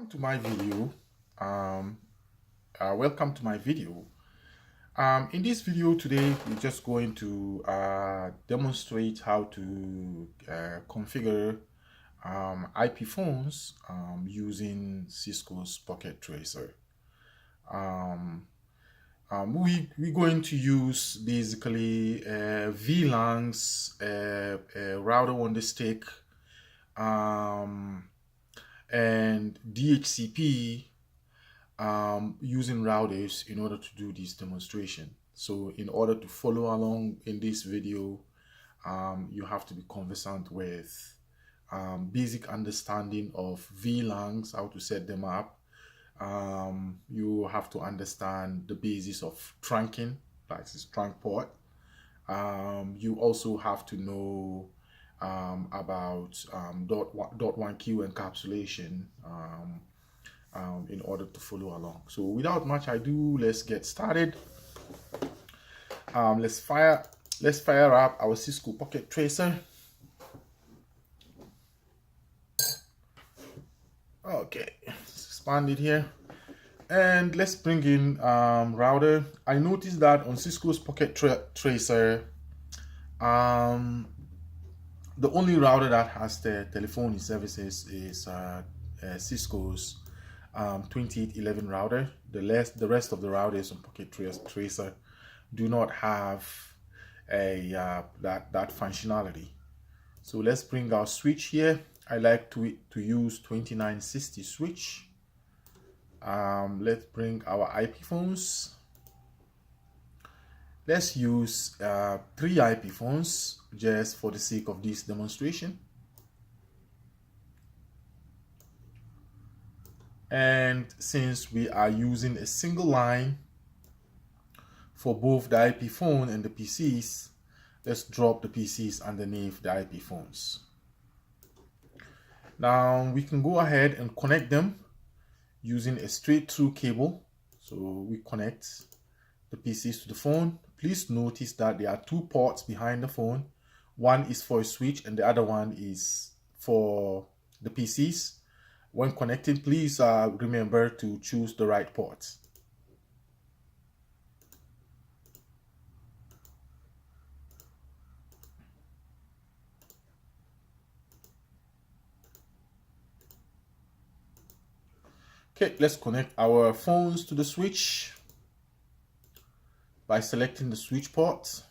Welcome to my video. Welcome to my video. In this video today, we're just going to demonstrate how to configure IP phones using Cisco's Pocket Tracer. We're going to use basically VLANs, router on the stick, and DHCP using routers in order to do this demonstration. So in order to follow along in this video, you have to be conversant with basic understanding of VLANs, how to set them up. You have to understand the basis of trunking, like this trunk port. You also have to know about .1Q encapsulation in order to follow along. So without much ado, let's get started. Let's fire up our Cisco Pocket Tracer. Okay, let's expand it here. And let's bring in router. I noticed that on Cisco's Pocket Tracer, the only router that has the telephony services is Cisco's 2811 router. The rest of the routers on Pocket Tracer do not have a that functionality. So let's bring our switch here. I like to use 2960 switch. Let's bring our IP phones. Let's use 3 IP phones just for the sake of this demonstration. And since we are using a single line for both the IP phone and the PCs, let's drop the PCs underneath the IP phones. Now we can go ahead and connect them using a straight through cable. So we connect the PCs to the phone. Please notice that there are 2 ports behind the phone. One is for a switch and the other one is for the PCs. When connecting, please remember to choose the right port. Okay, let's connect our phones to the switch by selecting the switch port.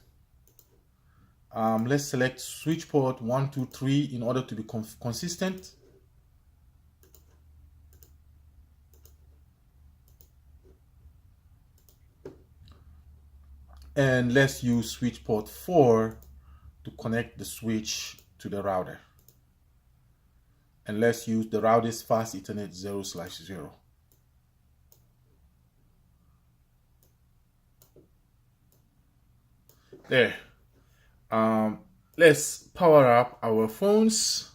Let's select switch port 1, 2, 3 in order to be consistent. And let's use switch port 4 to connect the switch to the router. And let's use the router's fast Ethernet 0/0. There. Let's power up our phones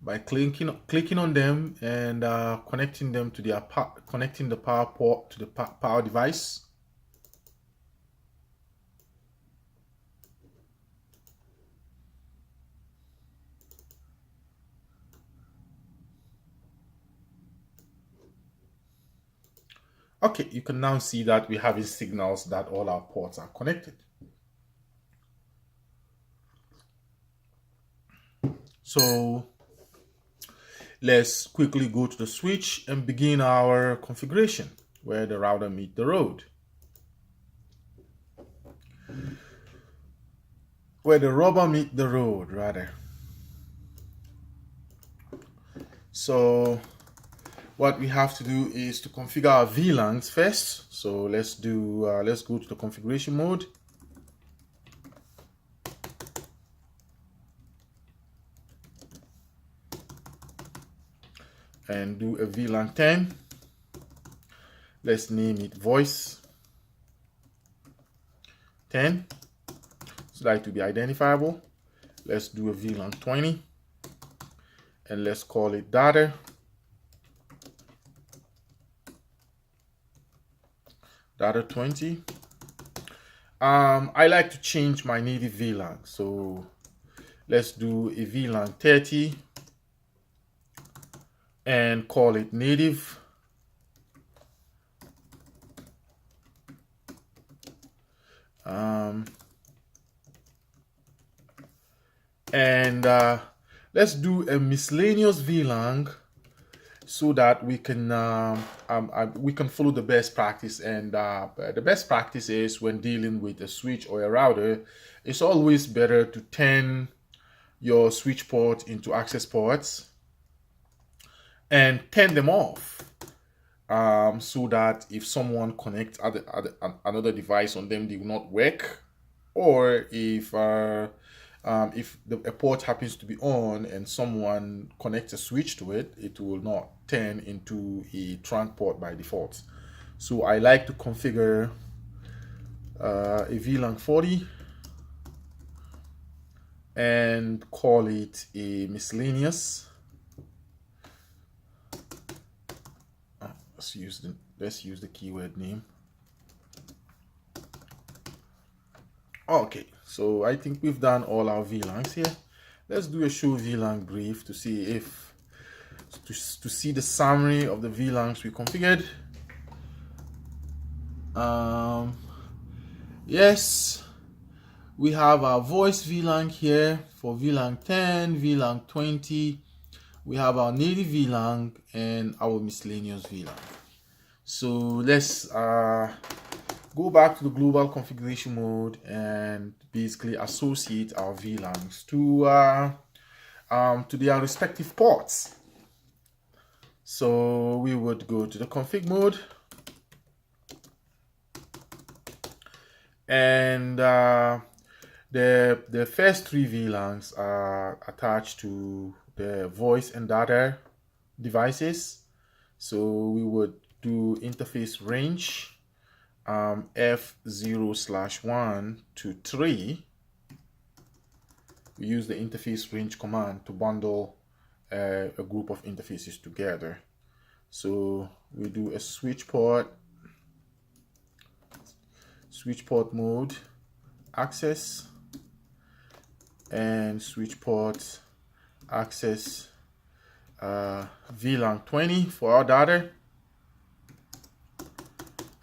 by clicking on them and connecting them to the power port to the power device. Okay, you can now see that we have signals that all our ports are connected. So let's quickly go to the switch and begin our configuration where the router meets the road. Where the rubber meets the road, rather. So what we have to do is to configure our VLANs first. So let's go to the configuration mode. And do a VLAN 10. Let's name it voice 10 so that it will be identifiable. Let's do a VLAN 20 and let's call it data 20. I like to change my native VLAN, so let's do a VLAN 30 and call it native. And let's do a miscellaneous VLAN so that we can follow the best practice. And the best practice is when dealing with a switch or a router, it's always better to turn your switch port into access ports and turn them off, so that if someone connects another device on them, they will not work. Or if a port happens to be on and someone connects a switch to it, it will not turn into a trunk port by default. So I like to configure a VLAN 40 and call it a miscellaneous. Let's use the keyword name. Okay, so I think we've done all our VLANs here. Let's do a show VLAN brief to see if to see the summary of the VLANs we configured. Yes, we have our voice VLAN here for VLAN 10, VLAN 20. We have our native VLAN and our miscellaneous VLAN. So let's go back to the global configuration mode and basically associate our VLANs to their respective ports. So we would go to the config mode, and the first three VLANs are attached to the voice and data devices. So we would do interface range F0/1 to 3. We use the interface range command to bundle a group of interfaces together. So we do a switch port mode access and switch port access VLAN 20 for our data.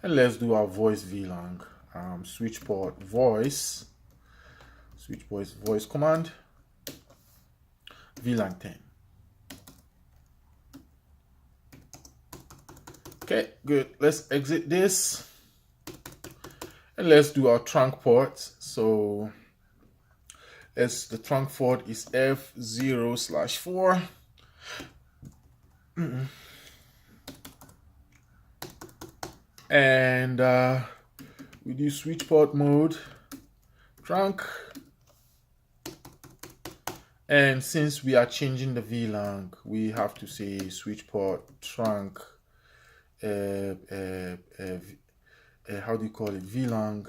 And let's do our voice VLAN, switch port voice command, VLAN 10. Okay, good. Let's exit this and let's do our trunk ports. So the trunk port is F0/4. And we do switch port mode trunk, and since we are changing the VLAN, we have to say switch port trunk how do you call it, VLAN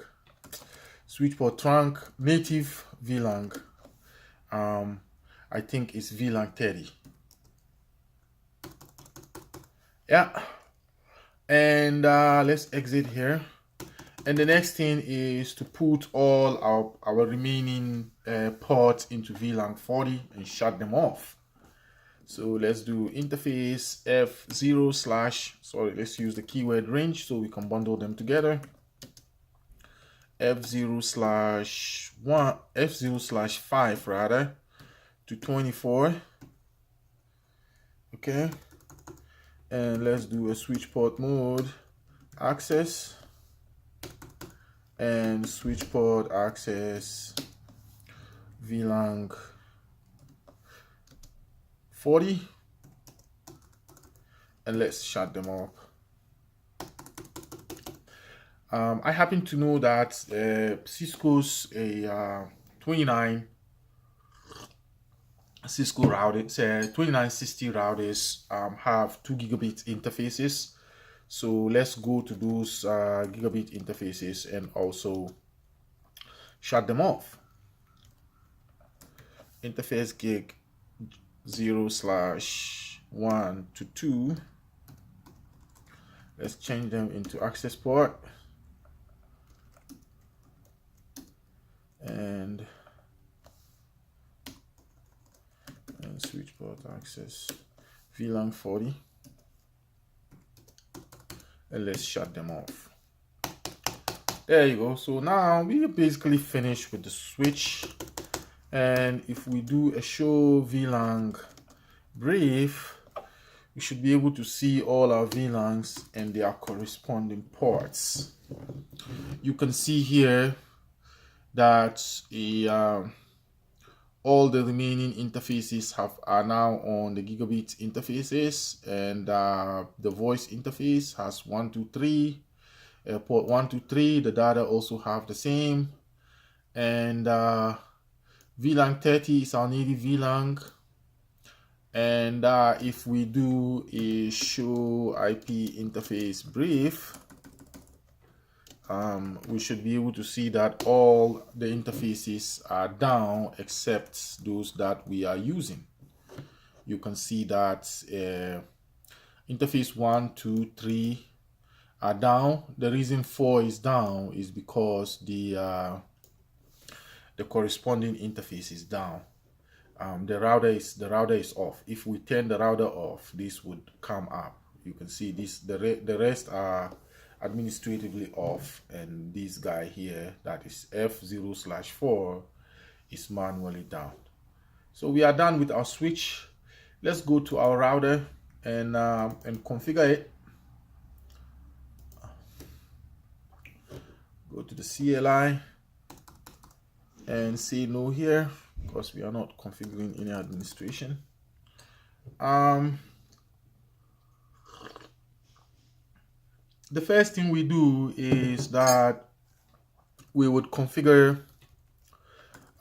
switch port trunk native VLAN. I think it's VLAN 30. Yeah. And let's exit here, and the next thing is to put all our remaining ports into VLAN 40 and shut them off. So let's do interface let's use the keyword range so we can bundle them together. F0/5 rather to 24. Okay. And let's do a switch port mode access and switch port access VLAN 40, and let's shut them up. I happen to know that Cisco's 29 Cisco routers, 2960 routers have 2 gigabit interfaces. So let's go to those gigabit interfaces and also shut them off. Interface gig 0/1 to 2. Let's change them into access port and switch port access VLAN 40, and let's shut them off. There you go. So now we are basically finished with the switch, and if we do a show VLAN brief, we should be able to see all our VLANs and their corresponding ports. You can see here that all the remaining interfaces are now on the gigabit interfaces, and the voice interface has 1, 2, 3. Port 1, 2, 3. The data also have the same, and VLAN 30 is our native VLAN. And if we do a show IP interface brief, we should be able to see that all the interfaces are down except those that we are using. You can see that interface 1, 2, 3 are down. The reason 4 is down is because the corresponding interface is down. The router is off. If we turn the router off, this would come up. You can see this. The rest are administratively off, and this guy here, that is F0/4, is manually down. So we are done with our switch. Let's go to our router and configure it. Go to the CLI and say no here, because we are not configuring any administration. The first thing we do is that we would configure,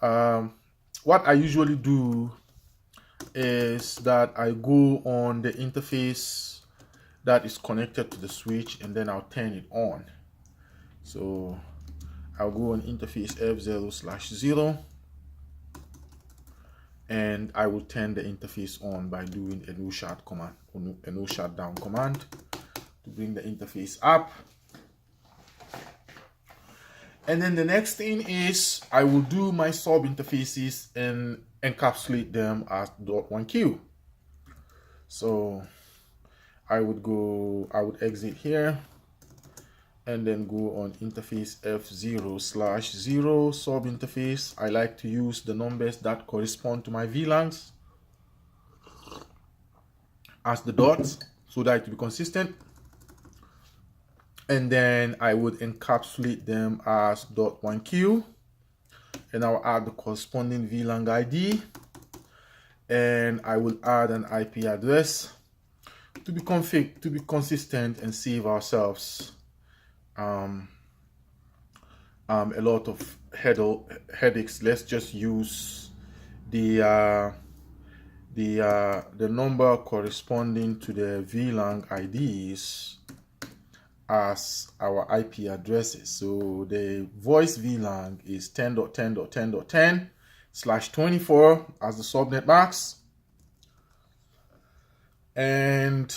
what I usually do is that I go on the interface that is connected to the switch, and then I'll turn it on. So I'll go on interface F0/0, and I will turn the interface on by doing a no shut command, a no shutdown command, to bring the interface up. And then the next thing is I will do my sub interfaces and encapsulate them as .1q. So I would exit here and then go on interface F0/0 sub interface. I like to use the numbers that correspond to my VLANs as the dots, so that it will be consistent. And then I would encapsulate them as .1q, and I'll add the corresponding VLAN ID, and I will add an IP address to be consistent and save ourselves a lot of headaches. Let's just use the number corresponding to the VLAN IDs as our IP addresses. So the voice VLAN is 10.10.10.10/24 as the subnet mask, and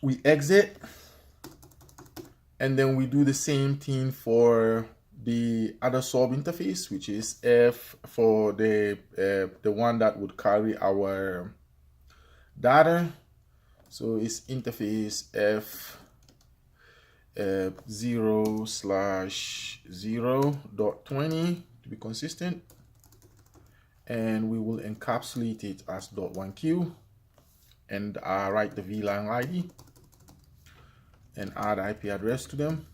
we exit, and then we do the same thing for the other sub interface, which is F for the one that would carry our data. So it's interface F0/0.20 to be consistent, and we will encapsulate it as .1q, and write the VLAN ID and add IP address to them,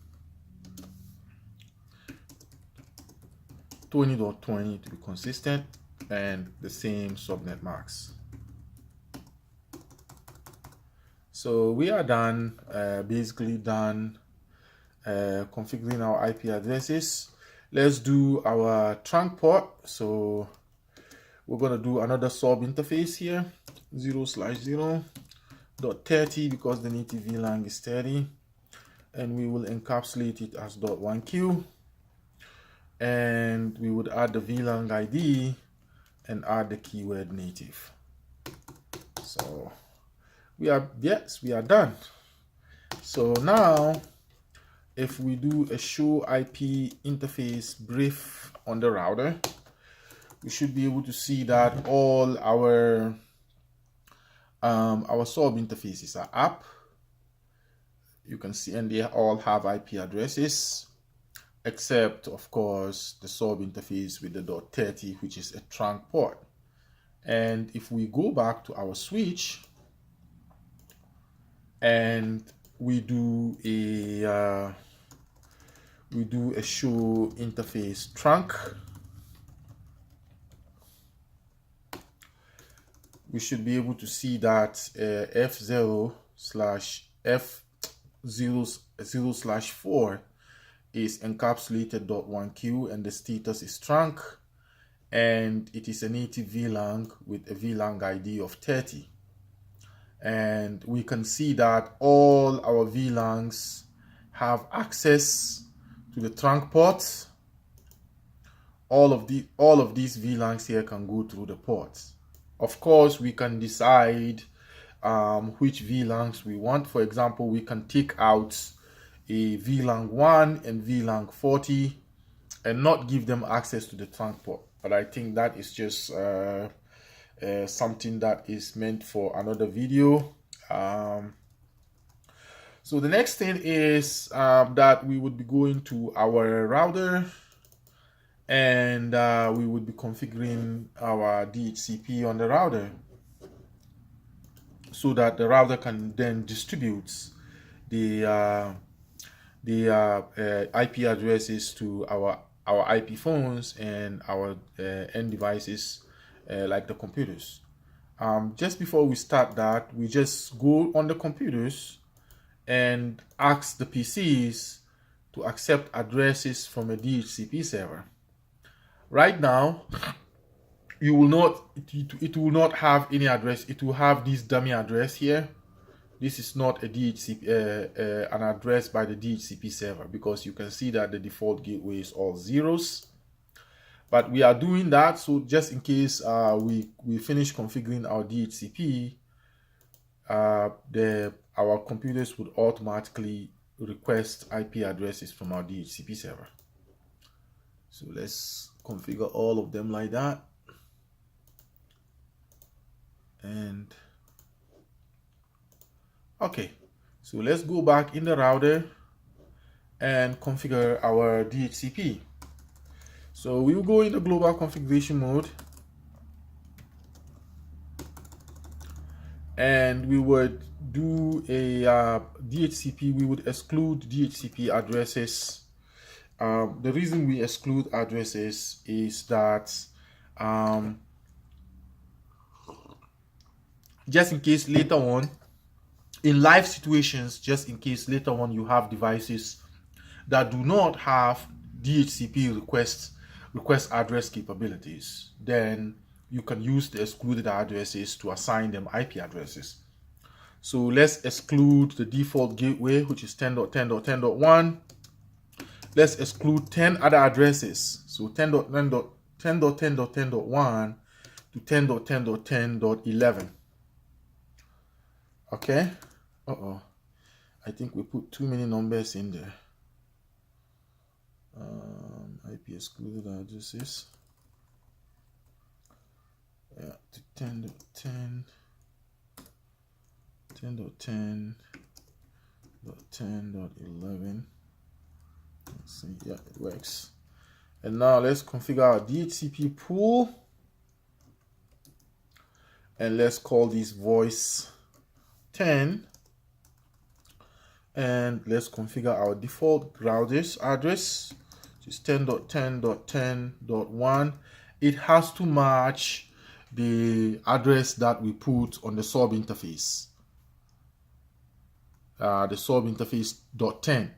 20.20 to be consistent, and the same subnet mask. So we are done, basically done configuring our IP addresses. Let's do our trunk port. So we're going to do another sub interface here, 0/0.30, because the native VLAN is 30, and we will encapsulate it as .1q, and we would add the VLAN ID and add the keyword native. So we are done. So now if we do a show IP interface brief on the router, we should be able to see that all our Our sub interfaces are up. You can see, and they all have IP addresses, except of course the sub interface with the .30, which is a trunk port. And if we go back to our switch and we do a show interface trunk, we should be able to see that F0/F0/4 is encapsulated .1Q and the status is trunk, and it is a native VLAN with a VLAN ID of 30. And we can see that all our VLANs have access to the trunk ports. All of these VLANs here can go through the ports. Of course, we can decide which VLANs we want. For example, we can take out a VLAN 1 and VLAN 40 and not give them access to the trunk port. But I think that is just something that is meant for another video. So the next thing is that we would be going to our router, and we would be configuring our DHCP on the router so that the router can then distribute the IP addresses to our IP phones and our end devices like the computers. Just before we start that, we just go on the computers and ask the PCs to accept addresses from a DHCP server. Right now, you will not, it will not have any address. It will have this dummy address here. This is not a DHCP, an address by the DHCP server, because you can see that the default gateway is all zeros. But we are doing that so just in case we finish configuring our DHCP, our computers would automatically request IP addresses from our DHCP server. So let's configure all of them like that. And okay, so let's go back in the router and configure our DHCP. So we will go in the global configuration mode, and we would do a DHCP. We would exclude DHCP addresses. The reason we exclude addresses is that just in case later on, in live situations, just in case later on you have devices that do not have DHCP request address capabilities, then you can use the excluded addresses to assign them IP addresses. So let's exclude the default gateway, which is 10.10.10.1. Let's exclude 10 other addresses. So 10.10.10.1 to 10.10.10.11. Okay. I think we put too many numbers in there. IP excluded addresses. Yeah, to 10.10, 10.10.10.11. Let's see, yeah, it works. And now let's configure our DHCP pool, and let's call this voice 10, and let's configure our default router's address, which is 10.10.10.1. It has to match the address that we put on the sub interface, the sub interface .10.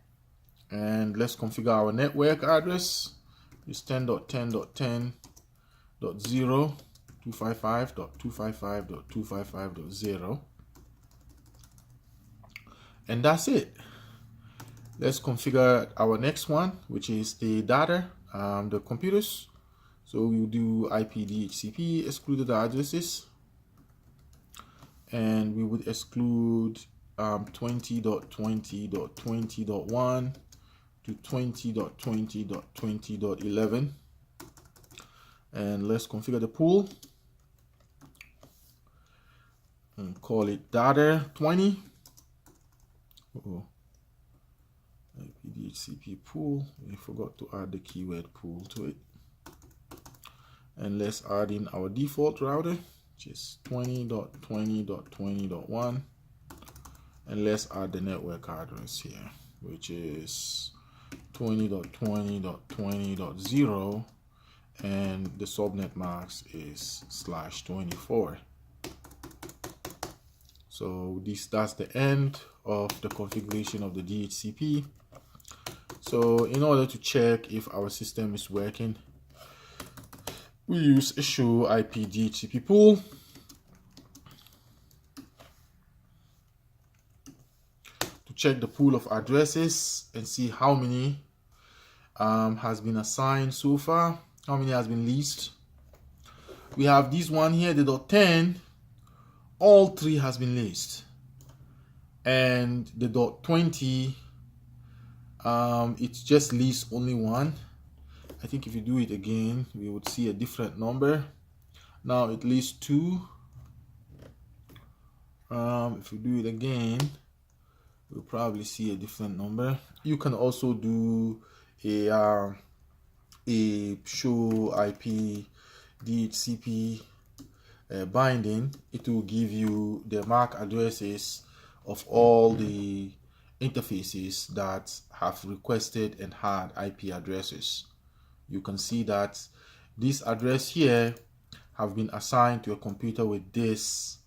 And let's configure our network address. It's 10.10.10.0 255.255.255.0, and that's it. Let's configure our next one, which is the data, the computers. So we'll do IP DHCP excluded addresses, and we would exclude 20.20.20.1 to 20.20.20.11. And let's configure the pool. and call it data 20. Oh, DHCP pool. We forgot to add the keyword pool to it. And let's add in our default router, which is 20.20.20.1. And let's add the network address here, which is 20.20.20.0, and the subnet mask is /24. So that's the end of the configuration of the DHCP. So in order to check if our system is working, we use a show IP DHCP pool. To check the pool of addresses and see how many has been assigned so far, how many has been leased. We have this one here, the .10, all 3 has been leased. And the .20, it's just leased only 1. I think if you do it again, we would see a different number. Now it leases 2. If we do it again, we'll probably see a different number. You can also do a show IP DHCP binding. It will give you the MAC addresses of all the interfaces that have requested and had IP addresses. You can see that this address here have been assigned to a computer with this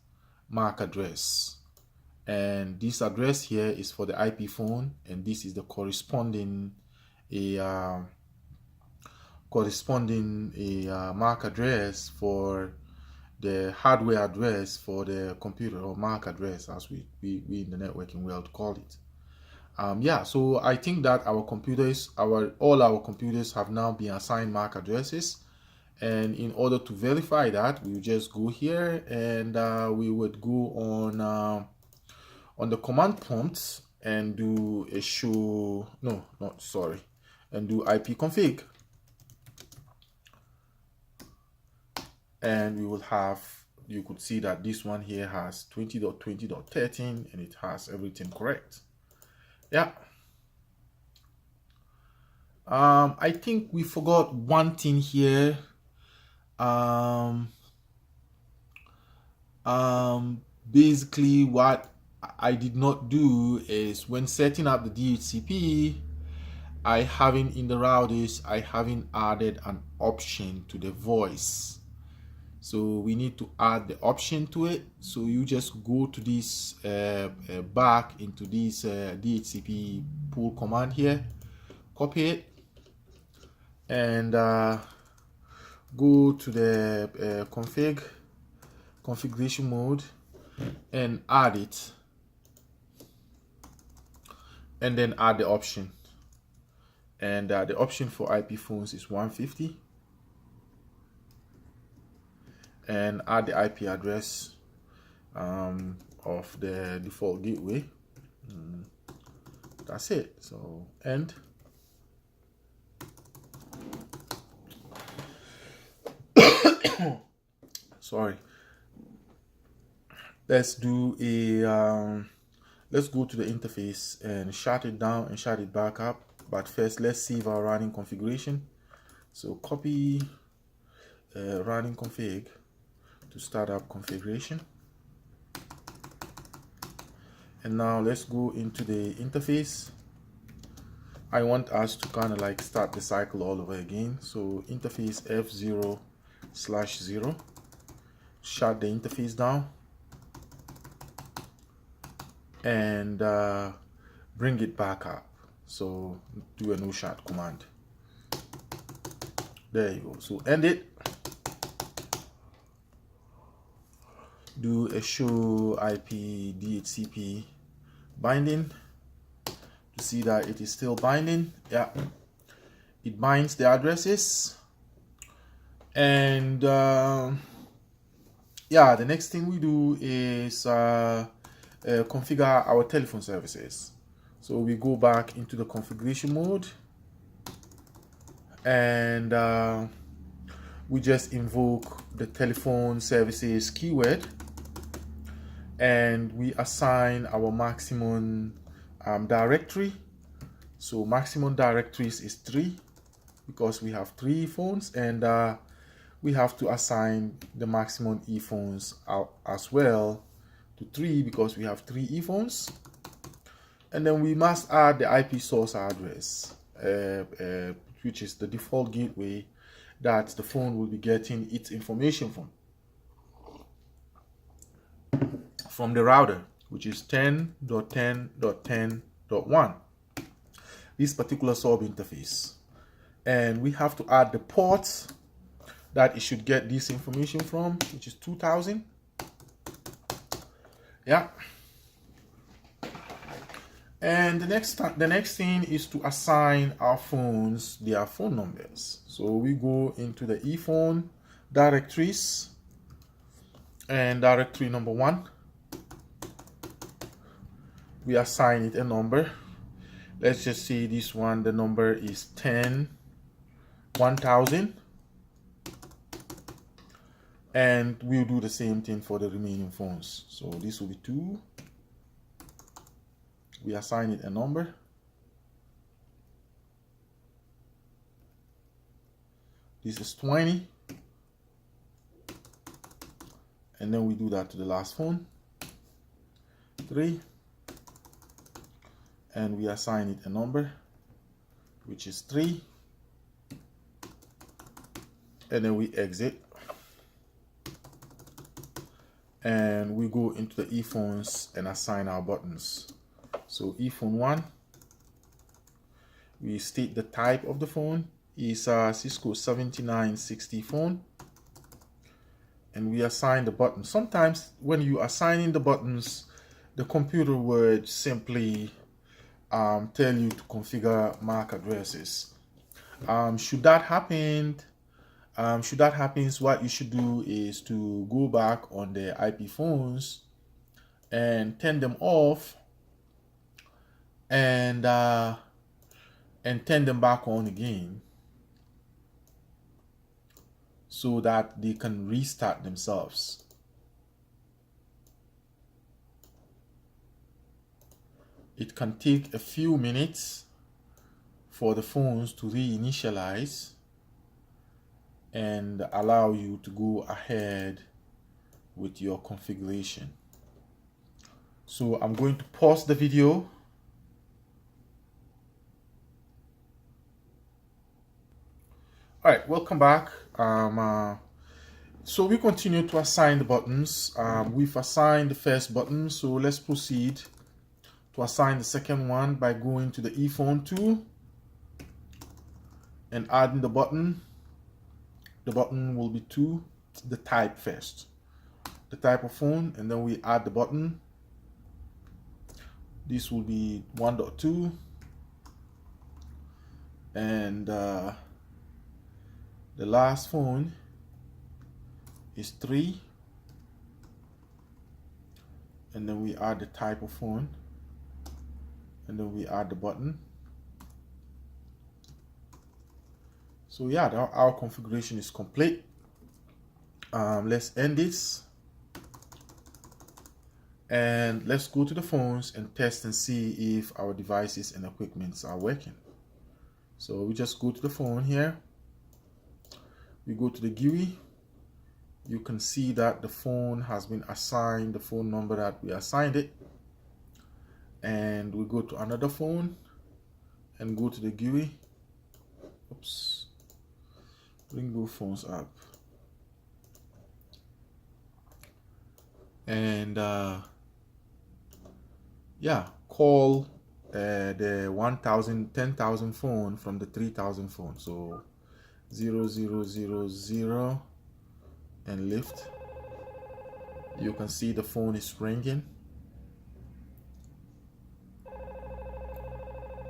MAC address, and this address here is for the IP phone, and this is the corresponding MAC address for the hardware address for the computer, or MAC address as we in the networking world call it. Yeah, so I think that all our computers have now been assigned MAC addresses, and in order to verify that, we just go here and we would go on the command prompt and do a show, and do ipconfig, and we will have, you could see that this one here has 20.20.13 and it has everything correct. Yeah. I think we forgot one thing here. Basically what I did not do is, when setting up the DHCP, I haven't added an option to the voice. So we need to add the option to it. So you just go to this back into this DHCP pool command here, copy it, and go to the configuration mode and add it, and then add the option. And the option for IP phones is 150. And add the IP address of the default gateway. That's it. So end. Sorry. Let's do let's go to the interface and shut it down and shut it back up. But first, let's save our running configuration. So copy running config to start up configuration, and now let's go into the interface. I want us to kind of like start the cycle all over again. So interface F0/0, shut the interface down and bring it back up. So do a no shut command. There you go. So end it. Do a show IP DHCP binding to see that it is still binding. Yeah, it binds the addresses. And yeah, the next thing we do is configure our telephone services. So we go back into the configuration mode, and we just invoke the telephone services keyword. and we assign our maximum directory. So maximum directories is 3 because we have 3 phones, and we have to assign the maximum earphones out as well to 3 because we have 3 earphones. And then we must add the IP source address, which is the default gateway that the phone will be getting its information from the router, which is 10.10.10.1, this particular sub interface. And we have to add the ports that it should get this information from, which is 2000. Yeah. And the next thing is to assign our phones their phone numbers. So we go into the ePhone directories, and directory number 1, we assign it a number. Let's just say this one, the number is 10,000. And we'll do the same thing for the remaining phones. So this will be 2. We assign it a number. This is 20. And then we do that to the last phone. 3. And we assign it a number, which is 3. And then we exit. And we go into the earphones and assign our buttons. So earphone 1, we state the type of the phone is a Cisco 7960 phone, and we assign the button. Sometimes when you are assigning the buttons, the computer would simply tell you to configure MAC addresses. Should that happen, what you should do is to go back on the IP phones and turn them off, and turn them back on again so that they can restart themselves. It can take a few minutes for the phones to reinitialize and allow you to go ahead with your configuration. So I'm going to pause the video. All right, welcome back. So we continue to assign the buttons. We've assigned the first button, so let's proceed to assign the second one by going to the ePhone 2 and adding the button. The button will be 2, the type first, the type of phone, and then we add the button. This will be 1.2, and the last phone is 3, and then we add the type of phone, and then we add the button. So yeah, our configuration is complete. Let's end this, and let's go to the phones and test and see if our devices and equipments are working. So we just go to the phone here. We go to the GUI. You can see that the phone has been assigned the phone number that we assigned it. And we go to another phone and go to the GUI. Oops. Bring both phones up. And yeah, call the 10,000 phone from the 3,000 phone. So 0000 and lift. You can see the phone is ringing,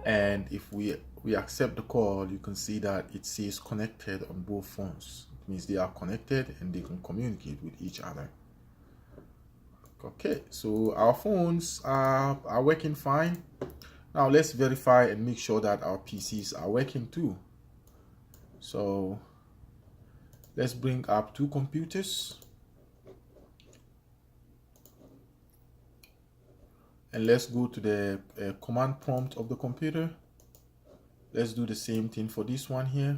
and if we accept the call, you can see that it says connected on both phones. It means they are connected and they can communicate with each other. Okay, so our phones are working fine. Now let's verify and make sure that our PCs are working too. So let's bring up 2 computers. and let's go to the command prompt of the computer. Let's do the same thing for this one here.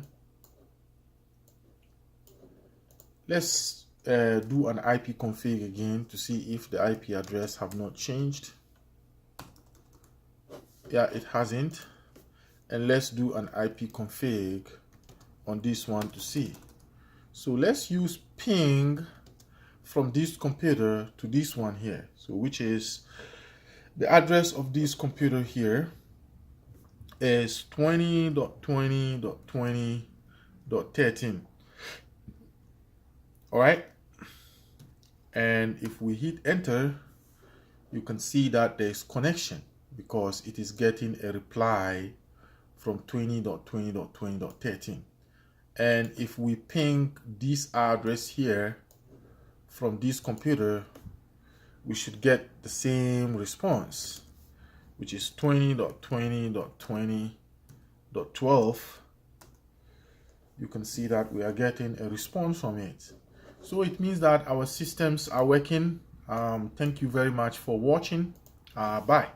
Let's do an IP config again to see if the IP address have not changed. Yeah, it hasn't. And let's do an IP config on this one to see. So let's use ping from this computer to this one here. So which is the address of this computer here is 20.20.20.13. All right. And if we hit enter, you can see that there's connection because it is getting a reply from 20.20.20.13. And if we ping this address here from this computer, we should get the same response, which is 20.20.20.12. You can see that we are getting a response from it. So it means that our systems are working. Thank you very much for watching. Bye.